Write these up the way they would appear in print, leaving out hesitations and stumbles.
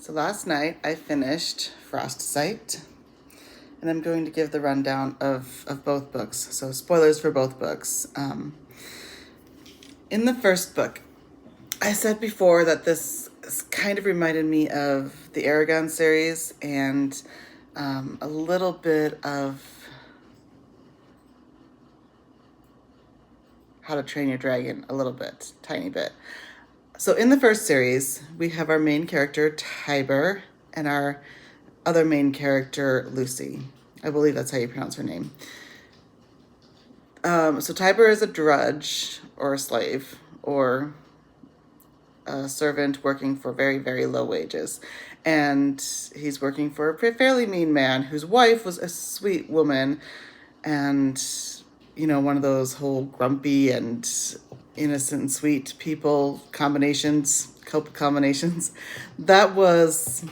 So last night I finished Frostsight, and I'm going to give the rundown of both books. So spoilers for both books. In the first book, I said before that this kind of reminded me of the Aragon series and a little bit of How to Train Your Dragon, a little bit, tiny bit. So in the first series, we have our main character, Tiber, and our other main character, Lucy. I believe that's how you pronounce her name. So Tiber is a drudge or a slave or a servant working for very, very low wages. And he's working for a fairly mean man whose wife was a sweet woman and, you know, one of those whole grumpy and innocent and sweet people combinations, cope combinations. That was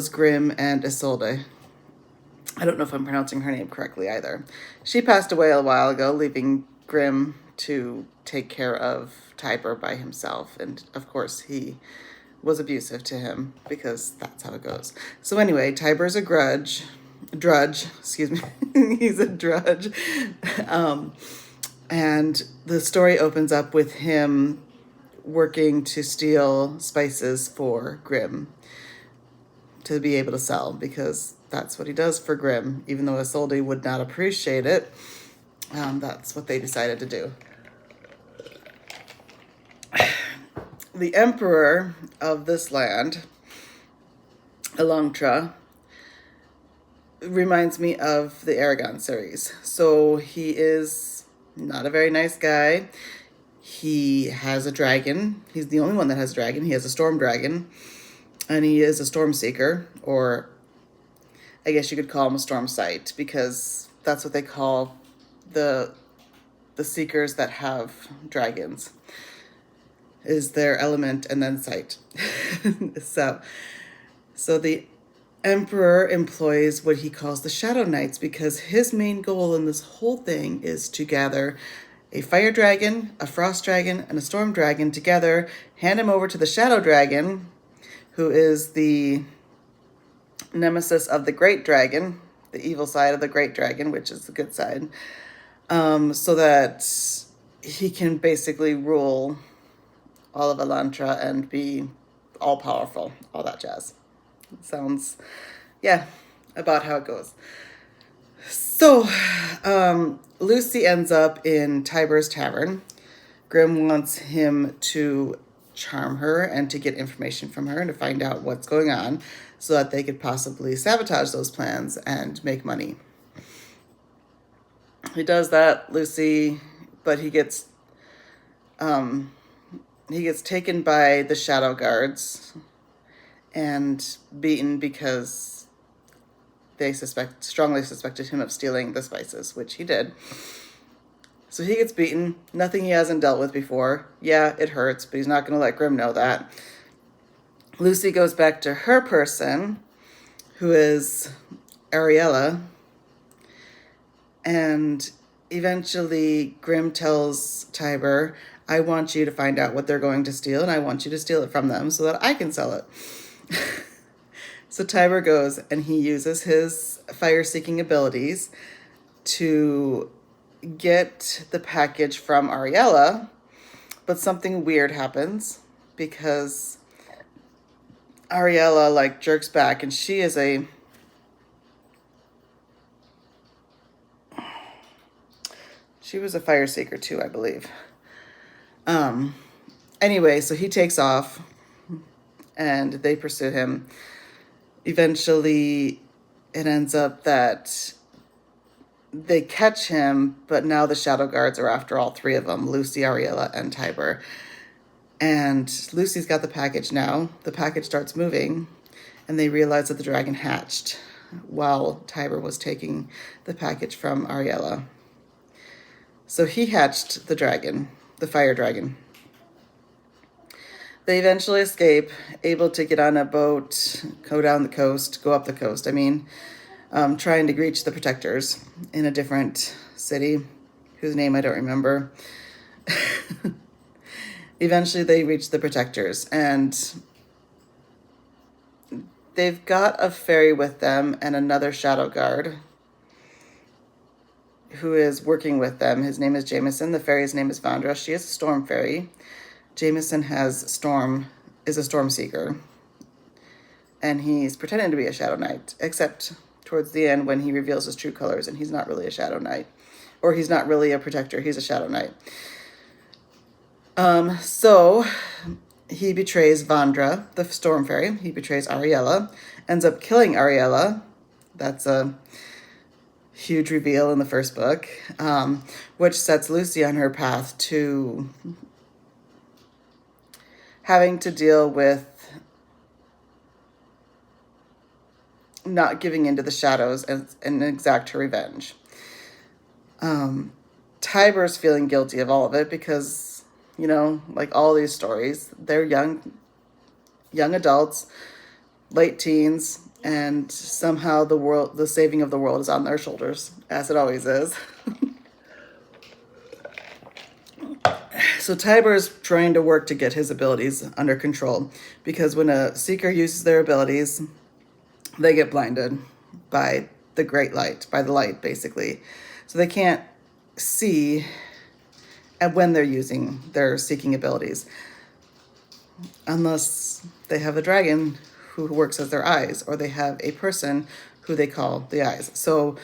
Grimm and Isolde. I don't know if I'm pronouncing her name correctly either. She passed away a while ago, leaving Grimm to take care of Tiber by himself. And of course, he was abusive to him because that's how it goes. So anyway, Tiber's a drudge, excuse me. He's a drudge. And the story opens up with him working to steal spices for Grimm to be able to sell, because that's what he does for Grimm. Even though Isolde would not appreciate it, that's what they decided to do. The emperor of this land, Elantra, reminds me of the Aragon series. So he is not a very nice guy. He has a dragon. He's the only one that has a dragon. He has a storm dragon. And he is a storm seeker, or I guess you could call him a storm sight, because that's what they call the seekers that have dragons, is their element and then sight. So the emperor employs what he calls the Shadow Knights, because his main goal in this whole thing is to gather a fire dragon, a frost dragon, and a storm dragon together, hand him over to the Shadow Dragon, who is the nemesis of the Great Dragon, the evil side of the Great Dragon, which is the good side, so that he can basically rule all of Elantra and be all-powerful, all that jazz. Sounds, yeah, about how it goes. So, Lucy ends up in Tiber's tavern. Grimm wants him to charm her and to get information from her and to find out what's going on so that they could possibly sabotage those plans and make money. He does that, Lucy, but he gets taken by the shadow guards and beaten because they strongly suspected him of stealing the spices, which he did. So he gets beaten, nothing he hasn't dealt with before. Yeah, it hurts, but he's not going to let Grimm know that. Lucy goes back to her person, who is Ariella, and eventually Grimm tells Tiber, I want you to find out what they're going to steal, and I want you to steal it from them so that I can sell it. So Tiber goes, and he uses his fire-seeking abilities to get the package from Ariella, but something weird happens because Ariella jerks back, and she was a fire seeker too, I believe. Anyway, so he takes off and they pursue him. Eventually it ends up that they catch him, but now the shadow guards are after all three of them, Lucy, Ariella, and Tiber. And Lucy's got the package now. The package starts moving, and they realize that the dragon hatched while Tiber was taking the package from Ariella. So he hatched the dragon, the fire dragon. They eventually escape, able to get on a boat, go up the coast, trying to reach the protectors in a different city, whose name I don't remember. Eventually they reach the protectors, and they've got a fairy with them and another shadow guard who is working with them. His name is Jameson. The fairy's name is Vandra. She is a storm fairy. Jameson is a storm seeker. And he's pretending to be a shadow knight, except towards the end when he reveals his true colors and he's not really a shadow knight. Or he's not really a protector, he's a shadow knight. So he betrays Vandra, the storm fairy. He betrays Ariella, ends up killing Ariella. That's a huge reveal in the first book, which sets Lucy on her path to having to deal with not giving into the shadows and exact her revenge. Tiber's feeling guilty of all of it because, you know, like all these stories, they're young adults, late teens, and somehow the saving of the world is on their shoulders, as it always is. So Tiber's trying to work to get his abilities under control because when a seeker uses their abilities, they get blinded by the great light, by the light, basically. So they can't see when they're using their seeking abilities unless they have a dragon who works as their eyes, or they have a person who they call the eyes. So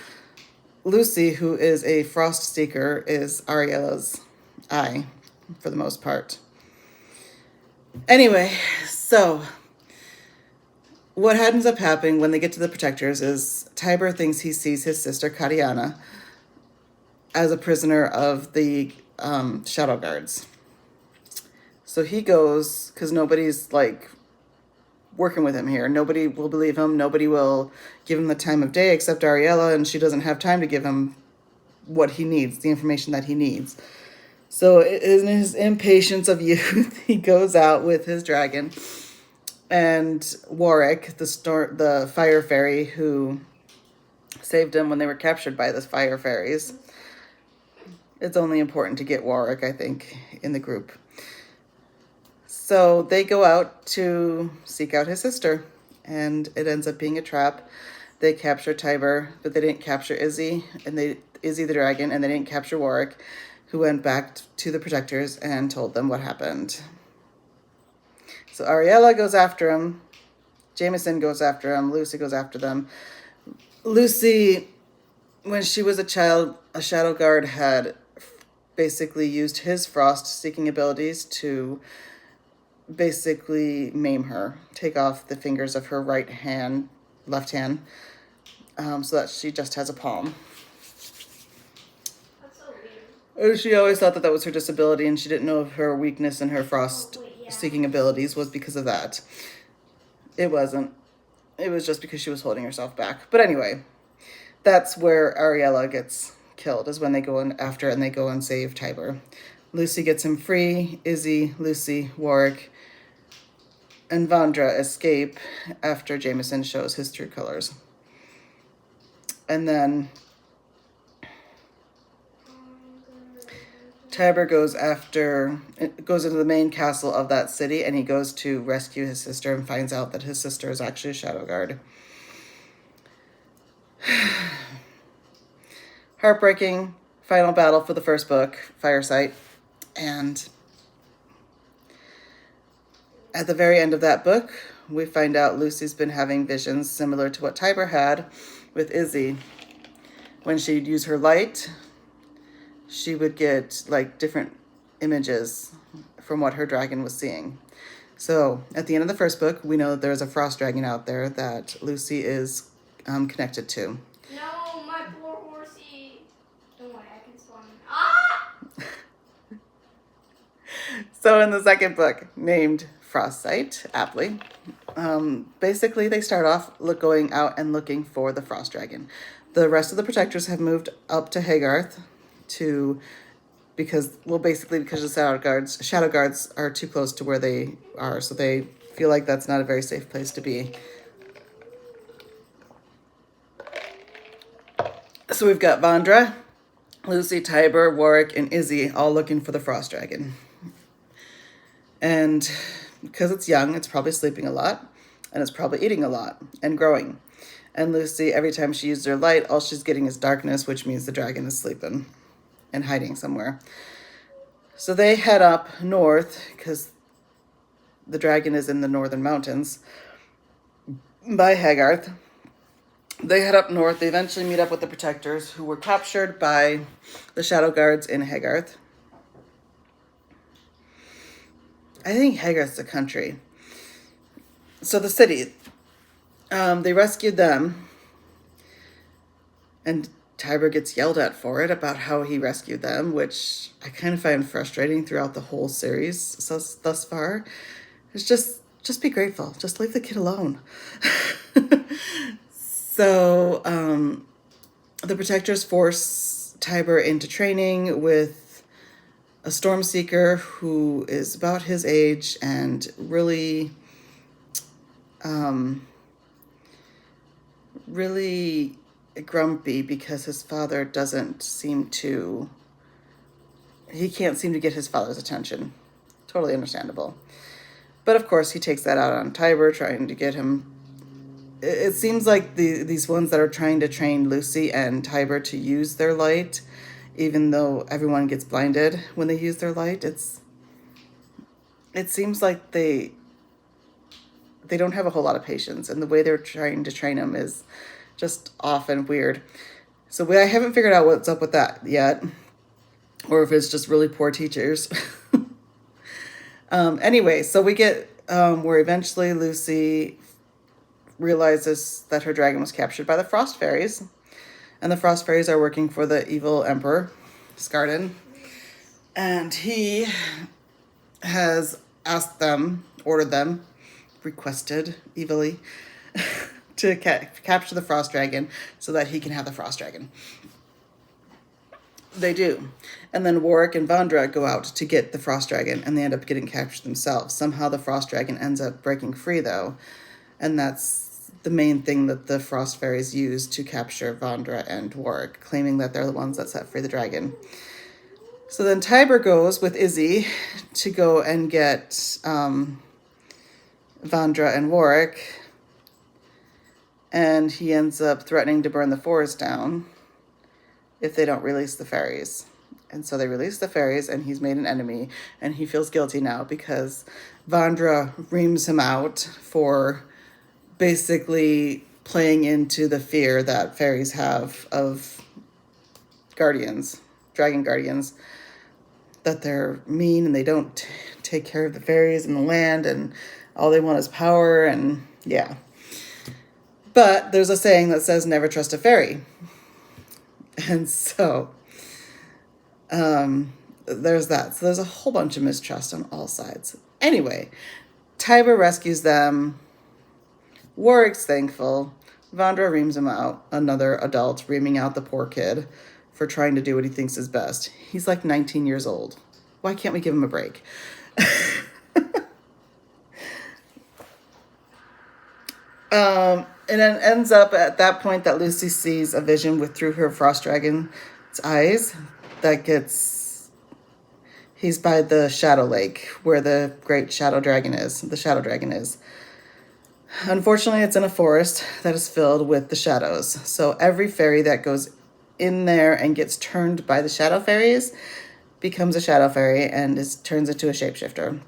Lucy, who is a frost seeker, is Ariella's eye for the most part. Anyway, so what ends up happening when they get to the protectors is Tiber thinks he sees his sister Katiana as a prisoner of the shadow guards. So he goes, because nobody's like working with him here. Nobody will believe him. Nobody will give him the time of day except Ariella, and she doesn't have time to give him what he needs, the information that he needs. So in his impatience of youth, he goes out with his dragon and Warwick, the fire fairy who saved him when they were captured by the fire fairies. It's only important to get Warwick, I think, in the group. So they go out to seek out his sister, and it ends up being a trap. They capture Tiber, but they didn't capture Izzy the dragon, and they didn't capture Warwick, who went back to the protectors and told them what happened. So Ariella goes after him. Jameson goes after him. Lucy goes after them. Lucy, when she was a child, a shadow guard had basically used his frost-seeking abilities to basically maim her, take off the fingers of her left hand, so that she just has a palm. That's so weird. She always thought that was her disability, and she didn't know if her weakness in her frost-seeking abilities was because of that. It wasn't. It was just because she was holding herself back. But anyway, that's where Ariella gets killed, is when they go in after and they go and save Tiber. Lucy gets him free. Izzy, Lucy, Warwick, and Vandra escape after Jameson shows his true colors. And then Tiber goes into the main castle of that city, and he goes to rescue his sister and finds out that his sister is actually a shadow guard. Heartbreaking final battle for the first book, Frostsight. And at the very end of that book, we find out Lucy's been having visions similar to what Tiber had with Izzy. When she'd use her light, she would get like different images from what her dragon was seeing. So at the end of the first book, we know that there's a frost dragon out there that Lucy is connected to. No, my poor horsey. Don't worry, I can swim. Ah! So in the second book, named Frostsight, aptly, basically they start off going out and looking for the frost dragon. The rest of the protectors have moved up to Hagarth because the shadow guards are too close to where they are, so they feel like that's not a very safe place to be. So we've got Vandra, Lucy, Tiber, Warwick, and Izzy all looking for the frost dragon. And because it's young, it's probably sleeping a lot. and is probably eating a lot and growing. And Lucy, every time she uses her light, all she's getting is darkness, which means the dragon is sleeping and hiding somewhere. So they head up north because the dragon is in the northern mountains by Hagarth. They head up north. They eventually meet up with the protectors who were captured by the shadow guards in Hagarth. I think Hagarth's a country. So the city, they rescued them, and Tiber gets yelled at for it about how he rescued them, which I kind of find frustrating throughout the whole series thus far. It's just be grateful. Just leave the kid alone. So the protectors force Tiber into training with a storm seeker who is about his age and really grumpy because his father he can't seem to get his father's attention. Totally understandable. But of course he takes that out on Tiber, trying to get him. It seems like these ones that are trying to train Lucy and Tiber to use their light, even though everyone gets blinded when they use their light, it seems like they don't have a whole lot of patience, and the way they're trying to train them is just off and weird. So I haven't figured out what's up with that yet, or if it's just really poor teachers. Anyway, so we get where eventually Lucy realizes that her dragon was captured by the Frost Fairies, and the Frost Fairies are working for the evil Emperor, Scarden, and he has ordered them, requested evilly, to capture the Frost Dragon so that he can have the Frost Dragon. They do. And then Warwick and Vandra go out to get the Frost Dragon, and they end up getting captured themselves. Somehow the Frost Dragon ends up breaking free, though, and that's the main thing that the Frost Fairies use to capture Vandra and Warwick, claiming that they're the ones that set free the dragon. So then Tiber goes with Izzy to go and get Vandra and Warwick, and he ends up threatening to burn the forest down if they don't release the fairies. And so they release the fairies, and he's made an enemy, and he feels guilty now because Vandra reams him out for basically playing into the fear that fairies have of guardians, dragon guardians, that they're mean and they don't take care of the fairies and the land, and all they want is power, and yeah. But there's a saying that says never trust a fairy. And so there's that. So there's a whole bunch of mistrust on all sides. Anyway, Tiber rescues them. Warwick's thankful. Vandra reams him out, another adult reaming out the poor kid for trying to do what he thinks is best. He's like 19 years old. Why can't we give him a break? And it ends up at that point that Lucy sees a vision through her Frost Dragon's eyes he's by the Shadow Lake where the great Shadow Dragon is. The Shadow Dragon is. Unfortunately, it's in a forest that is filled with the shadows. So every fairy that goes in there and gets turned by the Shadow Fairies becomes a Shadow Fairy and turns into a shapeshifter.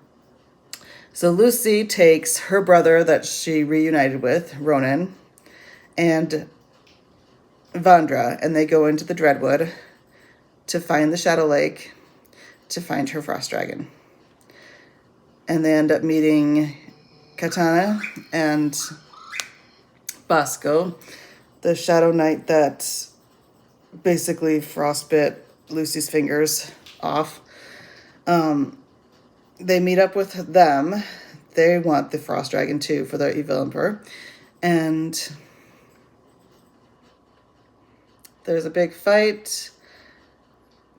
So Lucy takes her brother that she reunited with, Ronan, and Vandra, and they go into the Dreadwood to find the Shadow Lake, to find her Frost Dragon. And they end up meeting Katana and Bosco, the Shadow Knight that basically frostbit Lucy's fingers off. They meet up with them. They want the Frost Dragon too for the evil Emperor. And there's a big fight.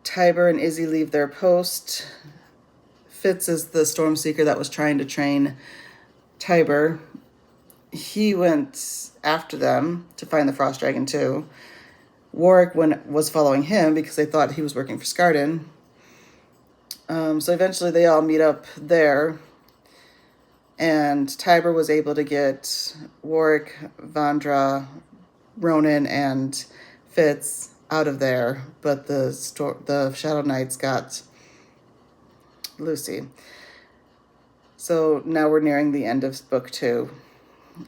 Tiber and Izzy leave their post. Fitz is the Storm Seeker that was trying to train Tiber. He went after them to find the Frost Dragon too. Warwick was following him because they thought he was working for Scarden. So eventually they all meet up there. And Tiber was able to get Warwick, Vandra, Ronan, and Fitz out of there, but the Shadow Knights got Lucy. So now we're nearing the end of book 2,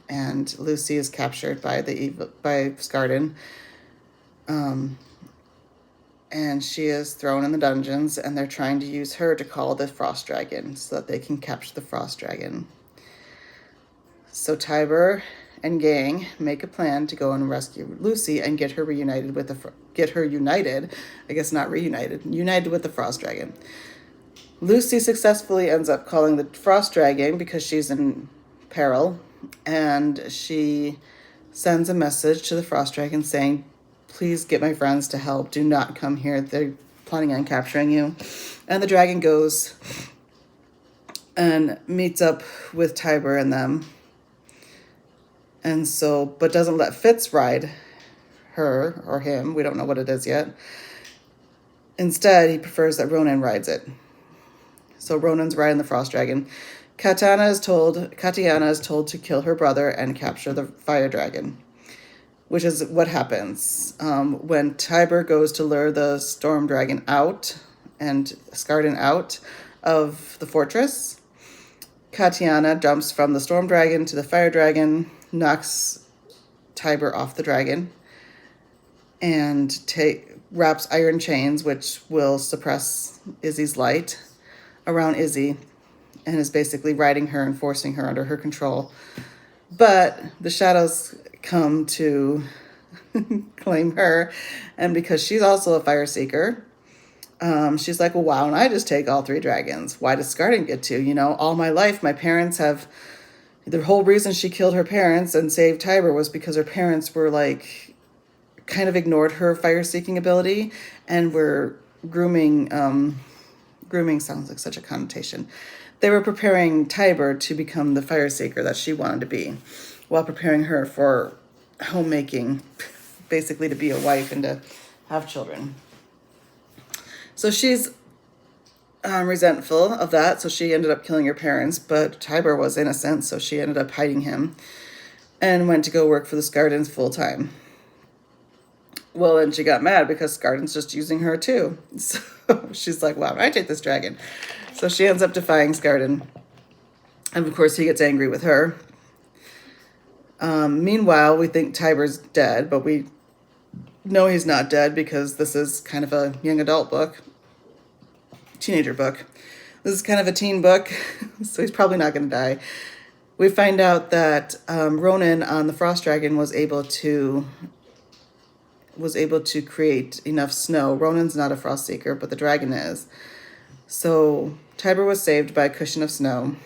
and Lucy is captured by Scarden, and she is thrown in the dungeons, and they're trying to use her to call the Frost Dragon so that they can capture the Frost Dragon. So Tiber and gang make a plan to go and rescue Lucy and get her united, I guess not reunited, united with the Frost Dragon. Lucy successfully ends up calling the Frost Dragon because she's in peril, and she sends a message to the Frost Dragon saying, please get my friends to help. Do not come here. They're planning on capturing you. And the dragon goes and meets up with Tiber and them. And so, but doesn't let Fitz ride her or him. We don't know what it is yet. Instead, he prefers that Ronan rides it. So Ronan's riding the Frost Dragon. Katiana is told to kill her brother and capture the Fire Dragon, which is what happens. When Tiber goes to lure the Storm Dragon out and Scarden out of the fortress, Katiana jumps from the Storm Dragon to the Fire Dragon, knocks Tiber off the dragon, and wraps iron chains, which will suppress Izzy's light, around Izzy, and is basically riding her and forcing her under her control. But the shadows come to claim her, and because she's also a fire seeker, she's like, well, why don't I just take all 3 dragons? Why does Scarden get to? All my life, my parents have... The whole reason she killed her parents and saved Tiber was because her parents were kind of ignored her fire-seeking ability and were grooming sounds like such a connotation. They were preparing Tiber to become the fire seeker that she wanted to be, while preparing her for homemaking, basically to be a wife and to have children. So she's resentful of that, so she ended up killing her parents, but Tiber was innocent, so she ended up hiding him and went to go work for the Scardens full time. Well, then she got mad because Scarden's just using her too. So she's like, why don't I take this dragon? So she ends up defying Scarden. And of course he gets angry with her. Meanwhile, we think Tiber's dead, but we know he's not dead because this is kind of a young adult book. Teenager book. This is kind of a teen book, so he's probably not going to die. We find out that Ronan on the Frost Dragon was able to create enough snow. Ronan's not a frost seeker, but the dragon is. So Tiber was saved by a cushion of snow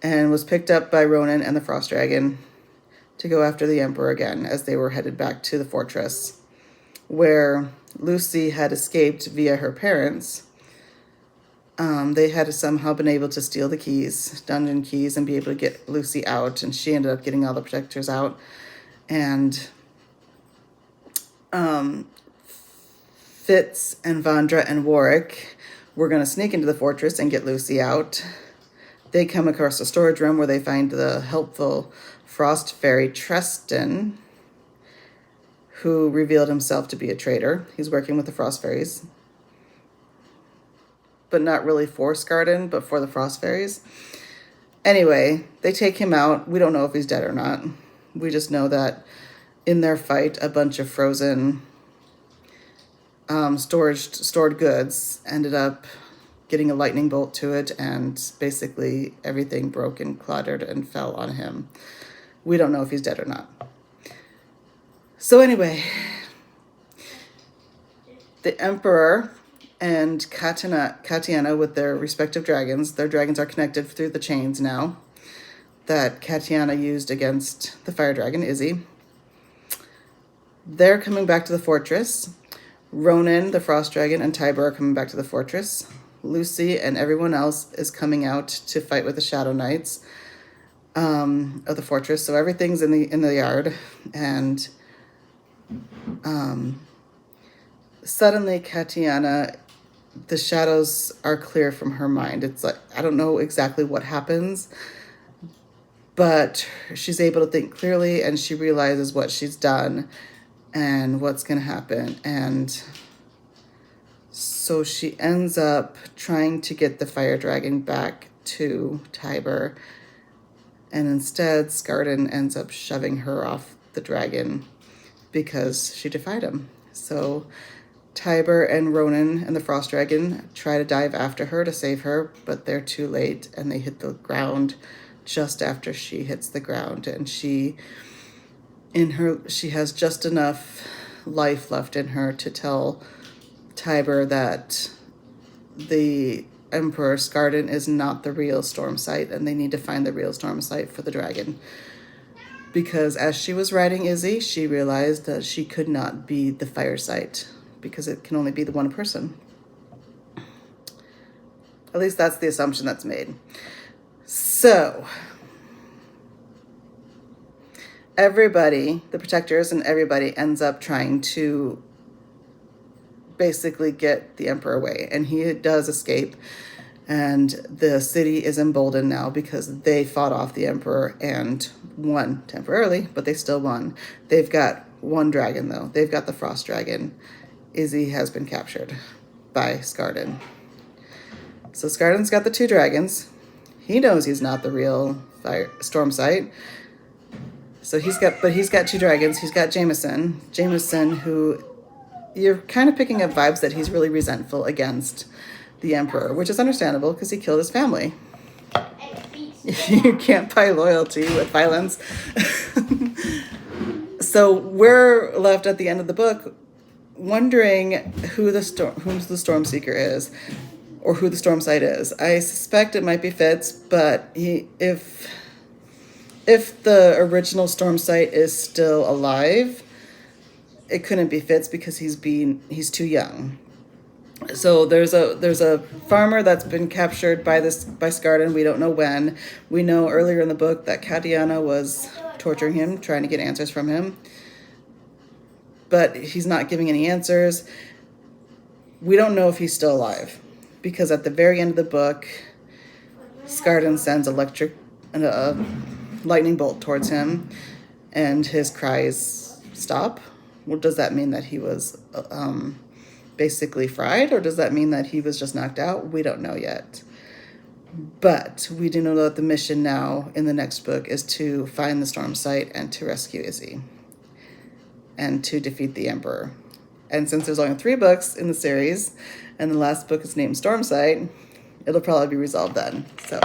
and was picked up by Ronan and the Frost Dragon to go after the Emperor again as they were headed back to the fortress, where Lucy had escaped via her parents. They had somehow been able to steal the keys, dungeon keys, and be able to get Lucy out, and she ended up getting all the protectors out. And Fitz and Vandra and Warwick were going to sneak into the fortress and get Lucy out. They come across a storage room where they find the helpful frost fairy Tristan, who revealed himself to be a traitor. He's working with the frost fairies, but not really for Scarden, but for the frost fairies. Anyway, they take him out. We don't know if he's dead or not. We just know that in their fight, a bunch of frozen stored goods ended up getting a lightning bolt to it, and basically everything broke and clattered and fell on him. We don't know if he's dead or not. So anyway, the Emperor and Katiana with their respective dragons, their dragons are connected through the chains now that Katiana used against the fire dragon, Izzy. They're coming back to the fortress. Ronan, the frost dragon, and Tiber are coming back to the fortress. Lucy and everyone else is coming out to fight with the Shadow Knights of the fortress. So everything's in the yard, and suddenly Katiana the shadows are clear from her mind. It's like, I don't know exactly what happens, but she's able to think clearly, and she realizes what she's done and what's going to happen. And so she ends up trying to get the fire dragon back to Tiber, and instead Scarden ends up shoving her off the dragon because she defied him. So Tiber and Ronan and the frost dragon try to dive after her to save her, but they're too late, and they hit the ground just after she hits the ground. And she has just enough life left in her to tell Tiber that the Emperor Scarden is not the real Stormsight, and they need to find the real Stormsight for the dragon. Because as she was riding Izzy, she realized that she could not be the Firesight, because it can only be the one person. At least that's the assumption that's made. So everybody, the protectors and everybody, ends up trying to basically get the Emperor away, and he does escape, and the city is emboldened now because they fought off the Emperor and won temporarily, but they still won. They've got one dragon though. They've got the frost dragon. Izzy has been captured by Scarden. So Scarden's got the two dragons. He knows he's not the real Stormsight. So he's got two dragons. He's got Jameson, who you're kind of picking up vibes that he's really resentful against the Emperor, which is understandable because he killed his family. You can't buy loyalty with violence. So we're left at the end of the book wondering who the Stormseeker is, or who the Stormsight is. I suspect it might be Fitz, but if the original Stormsight is still alive, it couldn't be Fitz because he's too young. So there's a farmer that's been captured by Scarden. We don't know when. We know earlier in the book that Katiana was torturing him, trying to get answers from him, but he's not giving any answers. We don't know if he's still alive because at the very end of the book, Scarden sends a lightning bolt towards him, and his cries stop. Well, does that mean that he was basically fried, or does that mean that he was just knocked out? We don't know yet. But we do know that the mission now in the next book is to find the Stormsight and to rescue Izzy and to defeat the Emperor. And since there's only 3 books in the series and the last book is named Stormsight, it'll probably be resolved then. So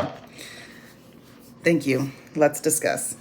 thank you. Let's discuss.